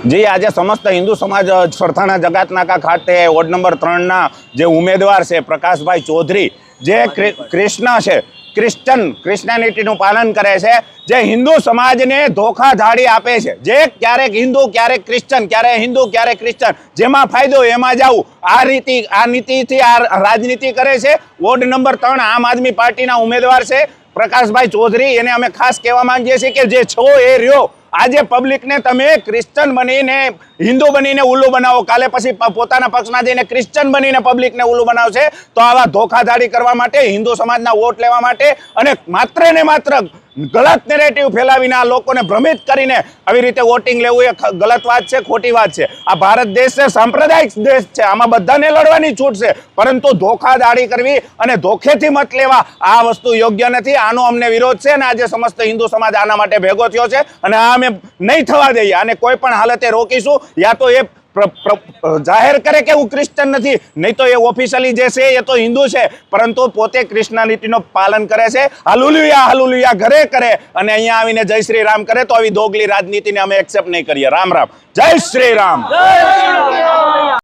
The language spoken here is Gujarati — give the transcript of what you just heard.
जी आज समस्त हिंदू समाज सरथाणा जगतनाका खाते वोर्ड नंबर 3 ना जे उम्मीदवार है प्रकाशभाई चौधरी जे कृष्ण है क्रिश्चियनिटीનું પાલન કરે છે, જે હિન્દુ સમાજને ધોખાધાડી આપે છે, જે ક્યારેક હિન્દુ ક્યારેક ક્રિશ્ચન, ક્યારે હિન્દુ ક્યારે ક્રિશ્ચન, જેમાં ફાયદો એમાં જવું, આ નીતિથી આ રાજનીતિ કરે છે। વોર્ડ નંબર 3 આમ આદમી પાર્ટીના ઉમેદવાર છે પ્રકાશભાઈ ચૌધરી, એને અમે ખાસ કહેવા માંગીએ છીએ કે જે છો એ રહ્યો, આજે પબ્લિક ने તમે ક્રિશ્ચન બનીને હિન્દુ બનીને ઉલ્લુ બનાવો, કાલે પછી પોતાના પક્ષમાં જઈને ક્રિશ્ચન બનીને પબ્લિક ને ઉલ્લુ બનાવશે, તો આવા ધોખાધાડી કરવા માટે, હિન્દુ સમાજના વોટ લેવા માટે અને માત્ર ને માત્ર ગલત નેરેટિવ ફેલાવીને આ લોકોને ભ્રમિત કરીને આવી રીતે વોટિંગ લેવું એ ગલત વાત છે, ખોટી વાત છે। આ ભારત દેશ છે, સાંપ્રદાયિક દેશ છે, આમાં બધાને લડવાની છૂટ છે, પરંતુ ધોખાધાડી કરવી અને ધોખેથી મત લેવા આ વસ્તુ યોગ્ય નથી। આનો અમને વિરોધ છે અને આજે સમસ્ત હિન્દુ સમાજ આના માટે ભેગો થયો છે અને આ અમે नहीं थवा दईए आने कोई पण हालते रोकीशुं, या तो ये जाहिर करे के हूँ क्रिश्चन नहीं, नहीं तो ये ऑफिशियली जैसे ये तो हिंदू है परंतु पोते क्रिश्चियनिटीनो पालन करे छे। हालेलुया हालेलुया घरे करे अने अहींया आवीने जय श्री राम करे तो आवी दोगली राजनीति ने अमे एक्सेप्ट नहीं करीए। राम राम, जय श्री राम।